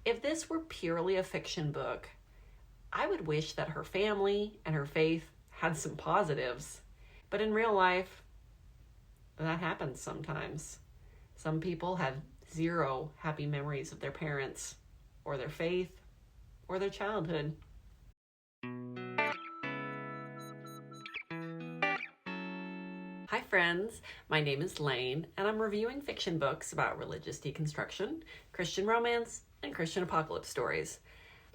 If this were purely a fiction book, I would wish that her family and her faith had some positives. But in real life, that happens sometimes. Some people have zero happy memories of their parents, or their faith, or their childhood. Hi friends, my name is Lane, and I'm reviewing fiction books about religious deconstruction, Christian romance, and Christian apocalypse stories.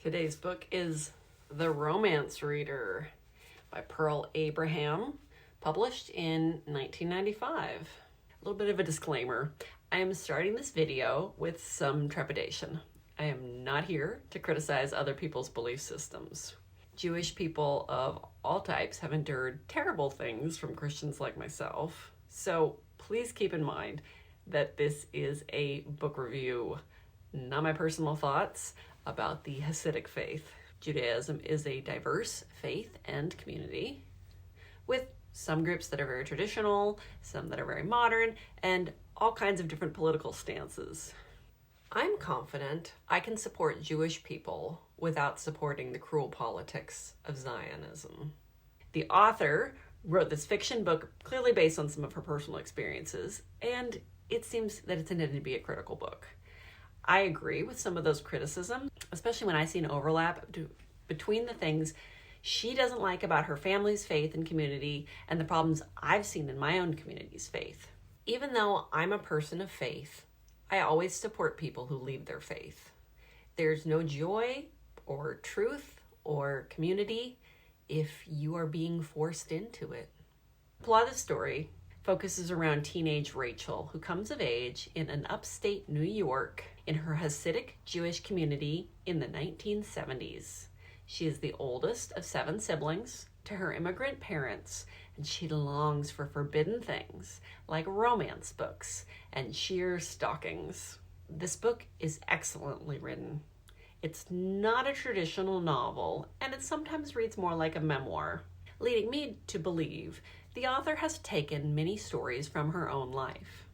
Today's book is The Romance Reader by Pearl Abraham, published in 1995. A little bit of a disclaimer. I am starting this video with some trepidation. I am not here to criticize other people's belief systems. Jewish people of all types have endured terrible things from Christians like myself, so please keep in mind that this is a book review, not my personal thoughts about the Hasidic faith. Judaism is a diverse faith and community, with some groups that are very traditional, some that are very modern, and all kinds of different political stances. I'm confident I can support Jewish people without supporting the cruel politics of Zionism. The author wrote this fiction book clearly based on some of her personal experiences, and it seems that it's intended to be a critical book. I agree with some of those criticisms, especially when I see an overlap between the things she doesn't like about her family's faith and community and the problems I've seen in my own community's faith. Even though I'm a person of faith, I always support people who leave their faith. There's no joy or truth or community if you are being forced into it. The plot of the story focuses around teenage Rachel, who comes of age in an upstate New York in her Hasidic Jewish community in the 1970s. She is the oldest of 7 siblings to her immigrant parents, and she longs for forbidden things like romance books and sheer stockings. This book is excellently written. It's not a traditional novel, and it sometimes reads more like a memoir, leading me to believe the author has taken many stories from her own life.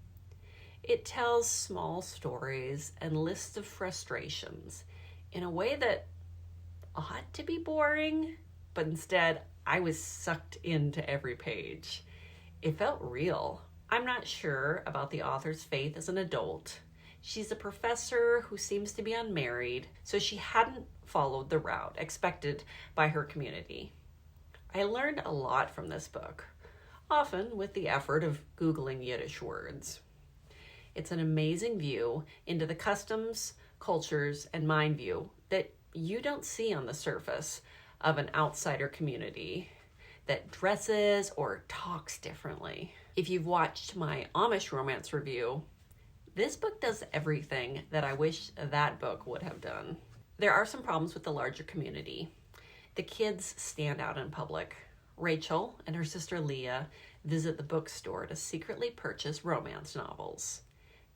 It tells small stories and lists of frustrations in a way that ought to be boring, but instead I was sucked into every page. It felt real. I'm not sure about the author's faith as an adult. She's a professor who seems to be unmarried, so she hadn't followed the route expected by her community. I learned a lot from this book, often with the effort of Googling Yiddish words. It's an amazing view into the customs, cultures, and mind view that you don't see on the surface of an outsider community that dresses or talks differently. If you've watched my Amish romance review, this book does everything that I wish that book would have done. There are some problems with the larger community. The kids stand out in public. Rachel and her sister Leah visit the bookstore to secretly purchase romance novels.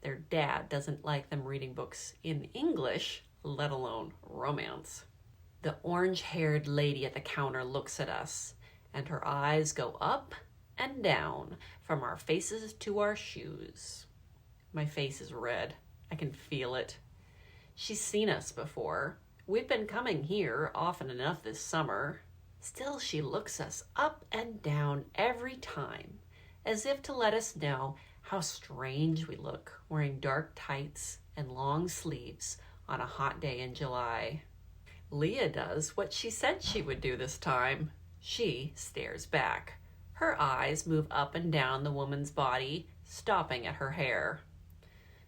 Their dad doesn't like them reading books in English, let alone romance. The orange-haired lady at the counter looks at us, and her eyes go up and down from our faces to our shoes. My face is red. I can feel it. She's seen us before. We've been coming here often enough this summer. Still, she looks us up and down every time, as if to let us know how strange we look wearing dark tights and long sleeves on a hot day in July. Leah does what she said she would do this time. She stares back. Her eyes move up and down the woman's body, stopping at her hair.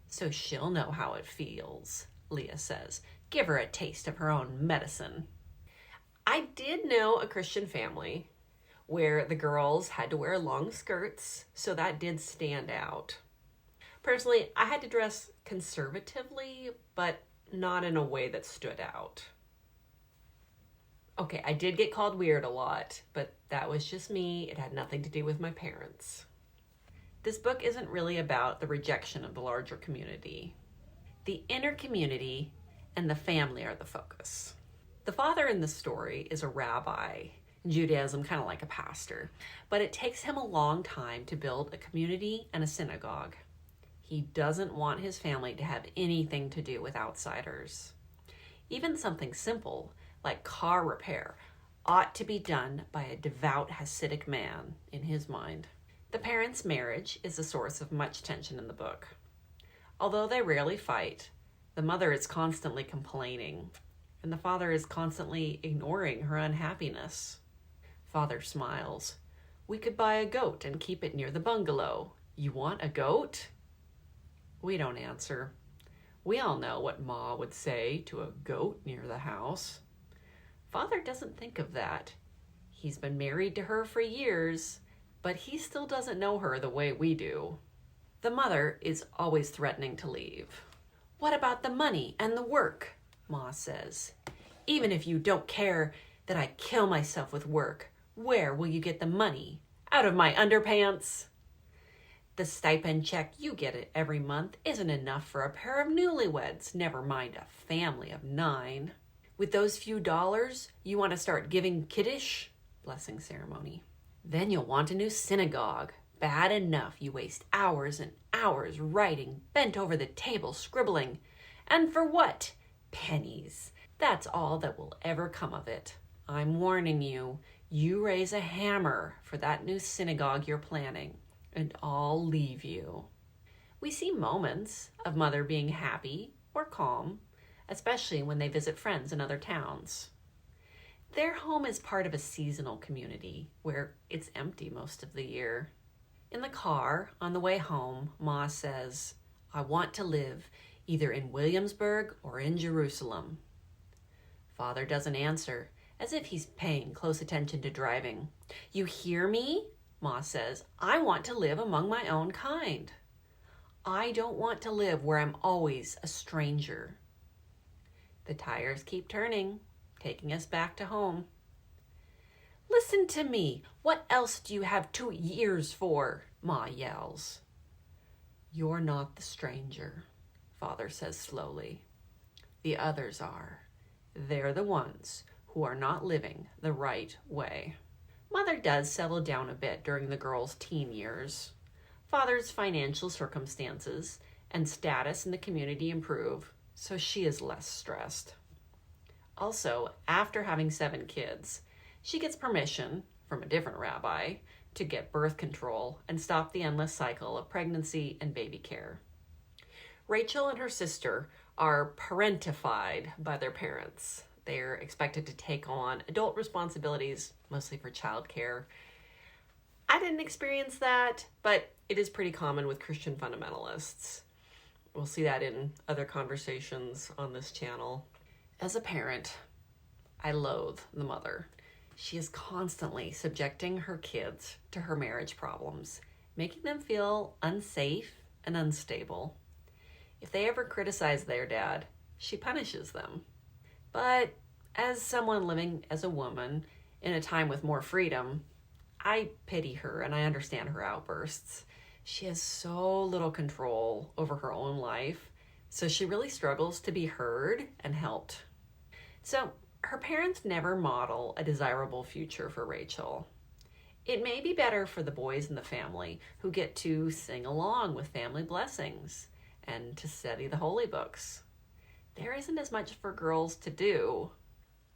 So she'll know how it feels, Leah says. Give her a taste of her own medicine. I did know a Christian family where the girls had to wear long skirts, so that did stand out. Personally, I had to dress conservatively, but not in a way that stood out. Okay, I did get called weird a lot, but that was just me. It had nothing to do with my parents. This book isn't really about the rejection of the larger community. The inner community and the family are the focus. The father in the story is a rabbi, in Judaism kind of like a pastor, but it takes him a long time to build a community and a synagogue. He doesn't want his family to have anything to do with outsiders. Even something simple, like car repair, ought to be done by a devout Hasidic man, in his mind. The parents' marriage is a source of much tension in the book. Although they rarely fight, the mother is constantly complaining, and the father is constantly ignoring her unhappiness. Father smiles. "We could buy a goat and keep it near the bungalow. You want a goat?" We don't answer. We all know what Ma would say to a goat near the house. Father doesn't think of that. He's been married to her for years, but he still doesn't know her the way we do. The mother is always threatening to leave. "What about the money and the work?" Ma says. "Even if you don't care that I kill myself with work, where will you get the money? Out of my underpants?" "The stipend check you get it every month isn't enough for a pair of newlyweds, never mind a family of 9. With those few dollars, you want to start giving Kiddush, blessing ceremony. Then you'll want a new synagogue. Bad enough you waste hours and hours writing, bent over the table scribbling. And for what? Pennies. That's all that will ever come of it. I'm warning you, you raise a hammer for that new synagogue you're planning, and I'll leave you." We see moments of mother being happy or calm, especially when they visit friends in other towns. Their home is part of a seasonal community where it's empty most of the year. In the car, on the way home, Ma says, "I want to live either in Williamsburg or in Jerusalem." Father doesn't answer, as if he's paying close attention to driving. "You hear me?" Ma says. "I want to live among my own kind. I don't want to live where I'm always a stranger." The tires keep turning, taking us back to home. "Listen to me. What else do you have 2 ears for?" Ma yells. "You're not the stranger," Father says slowly. "The others are. They're the ones who are not living the right way." Mother does settle down a bit during the girls' teen years. Father's financial circumstances and status in the community improve, so she is less stressed. Also, after having 7 kids, she gets permission from a different rabbi to get birth control and stop the endless cycle of pregnancy and baby care. Rachel and her sister are parentified by their parents. They're expected to take on adult responsibilities, mostly for childcare. I didn't experience that, but it is pretty common with Christian fundamentalists. We'll see that in other conversations on this channel. As a parent, I loathe the mother. She is constantly subjecting her kids to her marriage problems, making them feel unsafe and unstable. If they ever criticize their dad, she punishes them. But as someone living as a woman in a time with more freedom, I pity her and I understand her outbursts. She has so little control over her own life, so she really struggles to be heard and helped. So her parents never model a desirable future for Rachel. It may be better for the boys in the family who get to sing along with family blessings and to study the holy books. There isn't as much for girls to do.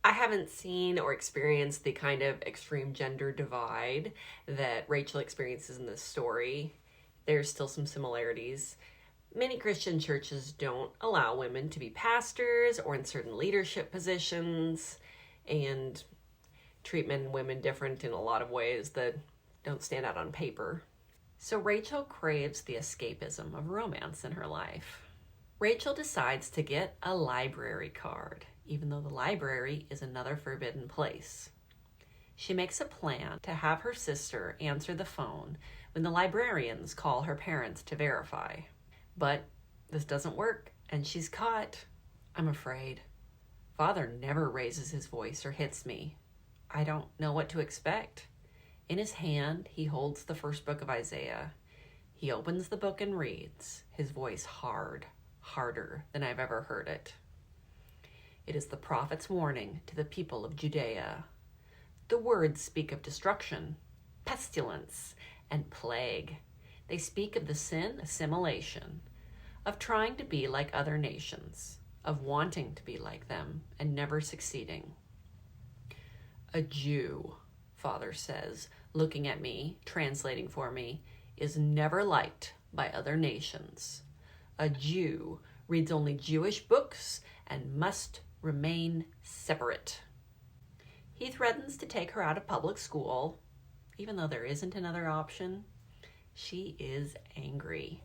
I haven't seen or experienced the kind of extreme gender divide that Rachel experiences in this story. There's still some similarities. Many Christian churches don't allow women to be pastors or in certain leadership positions, and treat men and women different in a lot of ways that don't stand out on paper. So Rachel craves the escapism of romance in her life. Rachel decides to get a library card, even though the library is another forbidden place. She makes a plan to have her sister answer the phone when the librarians call her parents to verify. But this doesn't work, and she's caught. I'm afraid. Father never raises his voice or hits me. I don't know what to expect. In his hand, he holds the first book of Isaiah. He opens the book and reads, his voice hard, harder than I've ever heard it. It is the prophet's warning to the people of Judea. The words speak of destruction, pestilence, and plague. They speak of the sin assimilation, of trying to be like other nations, of wanting to be like them and never succeeding. A Jew, Father says, looking at me, translating for me, is never liked by other nations. A Jew reads only Jewish books and must remain separate. He threatens to take her out of public school, even though there isn't another option. She is angry.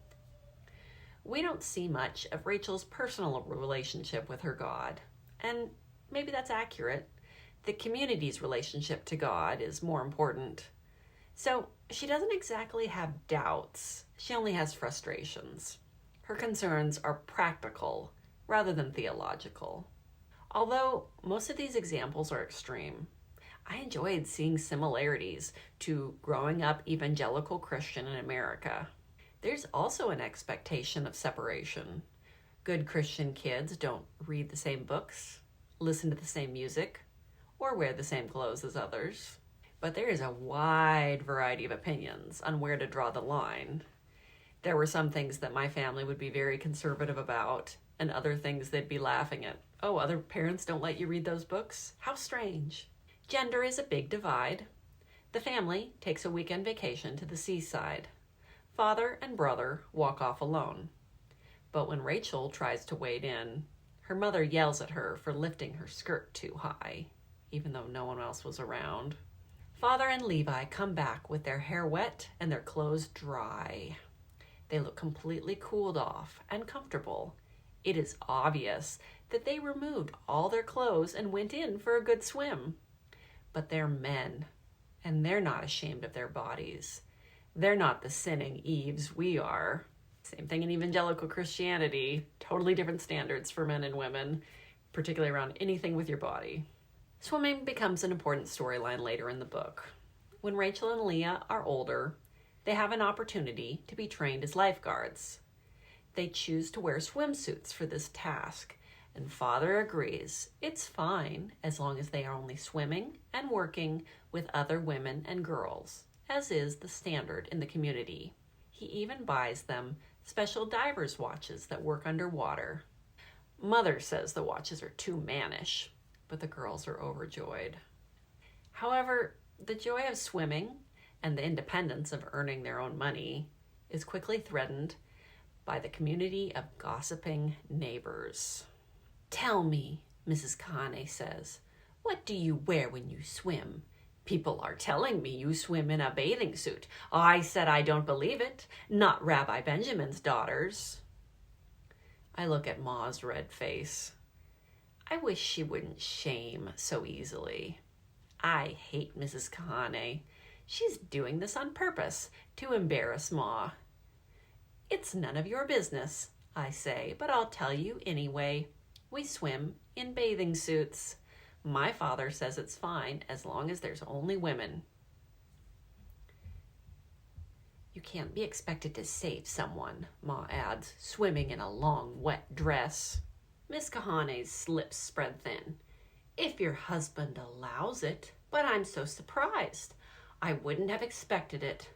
We don't see much of Rachel's personal relationship with her God, and maybe that's accurate. The community's relationship to God is more important. So she doesn't exactly have doubts. She only has frustrations. Her concerns are practical rather than theological. Although most of these examples are extreme, I enjoyed seeing similarities to growing up evangelical Christian in America. There's also an expectation of separation. Good Christian kids don't read the same books, listen to the same music, or wear the same clothes as others. But there is a wide variety of opinions on where to draw the line. There were some things that my family would be very conservative about, and other things they'd be laughing at. Oh, other parents don't let you read those books? How strange. Gender is a big divide. The family takes a weekend vacation to the seaside. Father and brother walk off alone. But when Rachel tries to wade in, her mother yells at her for lifting her skirt too high, even though no one else was around. Father and Levi come back with their hair wet and their clothes dry. They look completely cooled off and comfortable. It is obvious that they removed all their clothes and went in for a good swim. But they're men, and they're not ashamed of their bodies. They're not the sinning Eves we are. Same thing in evangelical Christianity. Totally different standards for men and women, particularly around anything with your body. Swimming becomes an important storyline later in the book. When Rachel and Leah are older, they have an opportunity to be trained as lifeguards. They choose to wear swimsuits for this task, and Father agrees it's fine as long as they are only swimming and working with other women and girls, as is the standard in the community. He even buys them special diver's watches that work underwater. Mother says the watches are too mannish, but the girls are overjoyed. However, the joy of swimming and the independence of earning their own money is quickly threatened by the community of gossiping neighbors. "Tell me," Mrs. Kahane says, "what do you wear when you swim? People are telling me you swim in a bathing suit. I said I don't believe it. Not Rabbi Benjamin's daughters." I look at Ma's red face. I wish she wouldn't shame so easily. I hate Mrs. Kahane. She's doing this on purpose to embarrass Ma. "It's none of your business," I say, "but I'll tell you anyway. We swim in bathing suits. My father says it's fine as long as there's only women." "You can't be expected to save someone," Ma adds, "swimming in a long, wet dress." Miss Kahane's lips spread thin. "If your husband allows it, but I'm so surprised. I wouldn't have expected it.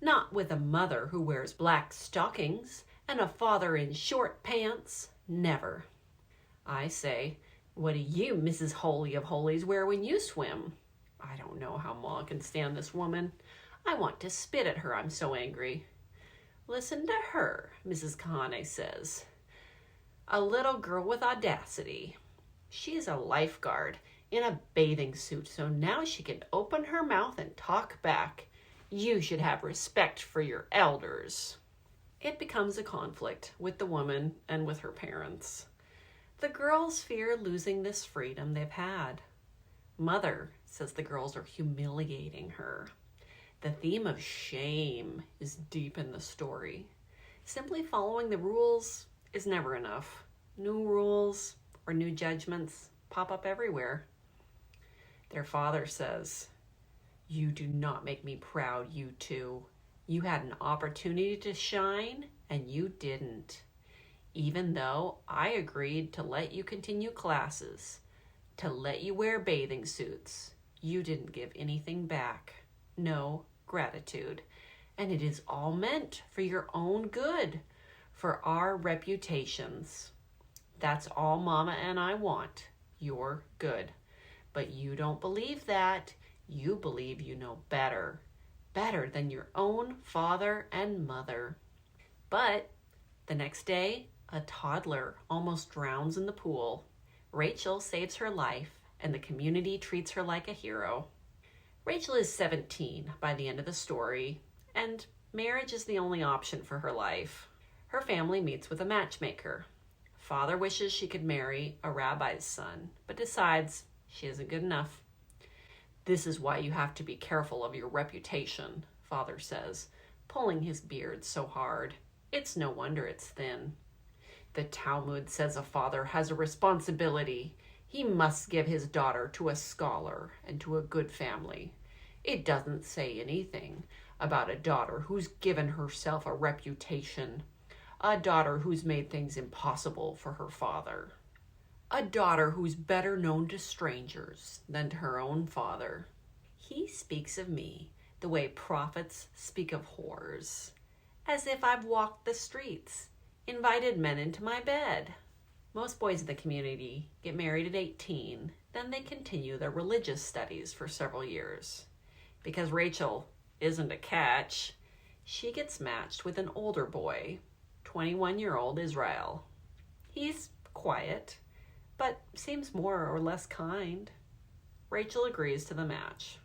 Not with a mother who wears black stockings and a father in short pants. Never." I say, "What do you, Mrs. Holy of Holies, wear when you swim?" I don't know how Ma can stand this woman. I want to spit at her, I'm so angry. "Listen to her," Mrs. Kahane says. "A little girl with audacity. She's a lifeguard in a bathing suit, so now she can open her mouth and talk back. You should have respect for your elders." It becomes a conflict with the woman and with her parents. The girls fear losing this freedom they've had. Mother says the girls are humiliating her. The theme of shame is deep in the story. Simply following the rules is never enough. New rules or new judgments pop up everywhere. Their father says, "You do not make me proud, you two. You had an opportunity to shine and you didn't. Even though I agreed to let you continue classes, to let you wear bathing suits, you didn't give anything back. No gratitude. And it is all meant for your own good, for our reputations. That's all Mama and I want. You're good. But you don't believe that. You believe you know better. Better than your own father and mother. But the next day, a toddler almost drowns in the pool. Rachel saves her life, and the community treats her like a hero. Rachel is 17 by the end of the story, and marriage is the only option for her life. Her family meets with a matchmaker. Father wishes she could marry a rabbi's son, but decides she isn't good enough. This is why you have to be careful of your reputation, Father says, pulling his beard so hard. It's no wonder it's thin. The Talmud says a father has a responsibility. He must give his daughter to a scholar and to a good family. It doesn't say anything about a daughter who's given herself a reputation, a daughter who's made things impossible for her father, a daughter who's better known to strangers than to her own father. He speaks of me the way prophets speak of whores, as if I've walked the streets, invited men into my bed. Most boys in the community get married at 18, then they continue their religious studies for several years. Because Rachel isn't a catch, she gets matched with an older boy, 21-year-old Israel. He's quiet, but seems more or less kind. Rachel agrees to the match.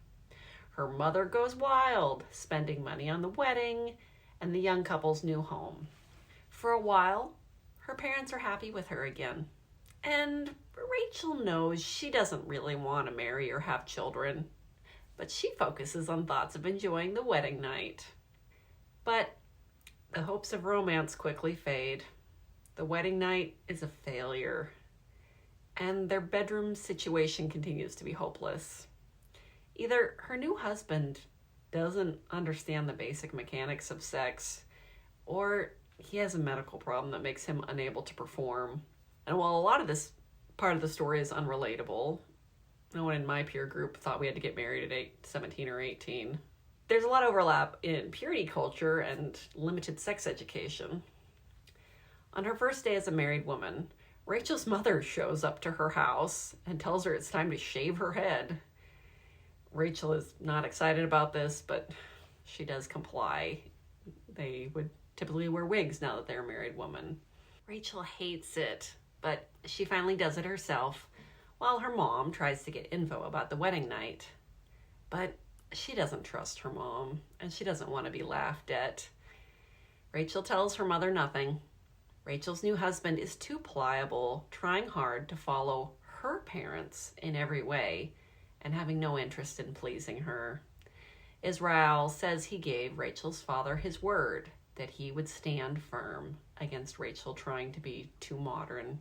Her mother goes wild, spending money on the wedding and the young couple's new home. For a while, her parents are happy with her again. And Rachel knows she doesn't really want to marry or have children, but she focuses on thoughts of enjoying the wedding night. But the hopes of romance quickly fade. The wedding night is a failure, and their bedroom situation continues to be hopeless. Either her new husband doesn't understand the basic mechanics of sex, or he has a medical problem that makes him unable to perform. And while a lot of this part of the story is unrelatable, no one in my peer group thought we had to get married at 17 or 18. There's a lot of overlap in purity culture and limited sex education. On her first day as a married woman, Rachel's mother shows up to her house and tells her it's time to shave her head. Rachel is not excited about this, but she does comply. They would typically wear wigs now that they're a married woman. Rachel hates it, but she finally does it herself, while her mom tries to get info about the wedding night. But she doesn't trust her mom, and she doesn't want to be laughed at. Rachel tells her mother nothing. Rachel's new husband is too pliable, trying hard to follow her parents in every way, and having no interest in pleasing her. Israel says he gave Rachel's father his word that he would stand firm against Rachel trying to be too modern.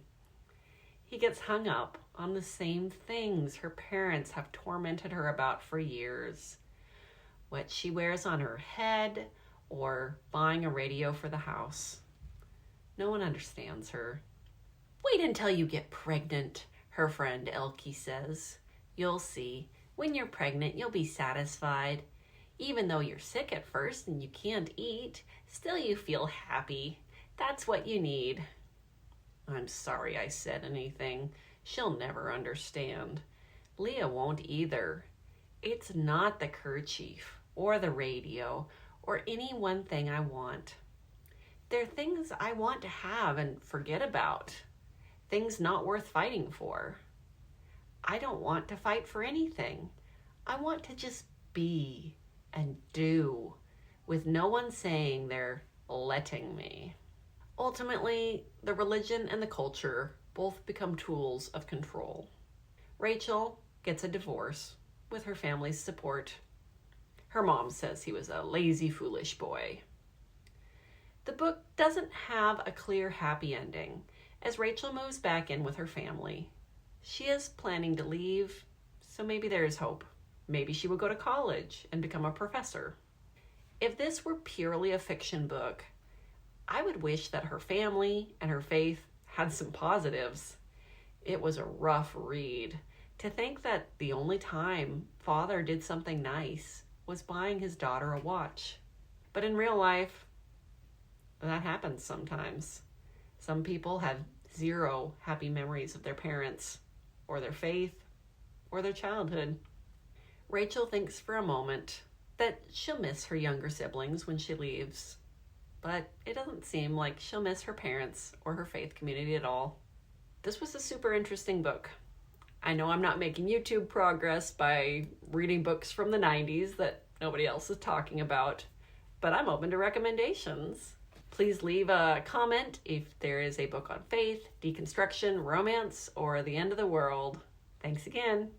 He gets hung up on the same things her parents have tormented her about for years. What she wears on her head, or buying a radio for the house. No one understands her. Wait until you get pregnant, her friend Elke says. You'll see. When you're pregnant, you'll be satisfied. Even though you're sick at first and you can't eat, still you feel happy. That's what you need. I'm sorry I said anything. She'll never understand. Leah won't either. It's not the kerchief or the radio or any one thing I want. They're things I want to have and forget about. Things not worth fighting for. I don't want to fight for anything. I want to just be and do, with no one saying they're letting me. Ultimately, the religion and the culture both become tools of control. Rachel gets a divorce with her family's support. Her mom says he was a lazy, foolish boy. The book doesn't have a clear, happy ending, as Rachel moves back in with her family. She is planning to leave, so maybe there is hope. Maybe she will go to college and become a professor. If this were purely a fiction book, I would wish that her family and her faith had some positives. It was a rough read. To think that the only time Father did something nice was buying his daughter a watch. But in real life, that happens sometimes. Some people have zero happy memories of their parents, or their faith, or their childhood. Rachel thinks for a moment that she'll miss her younger siblings when she leaves, but it doesn't seem like she'll miss her parents or her faith community at all. This was a super interesting book. I know I'm not making YouTube progress by reading books from the 90s that nobody else is talking about, but I'm open to recommendations. Please leave a comment if there is a book on faith, deconstruction, romance, or the end of the world. Thanks again.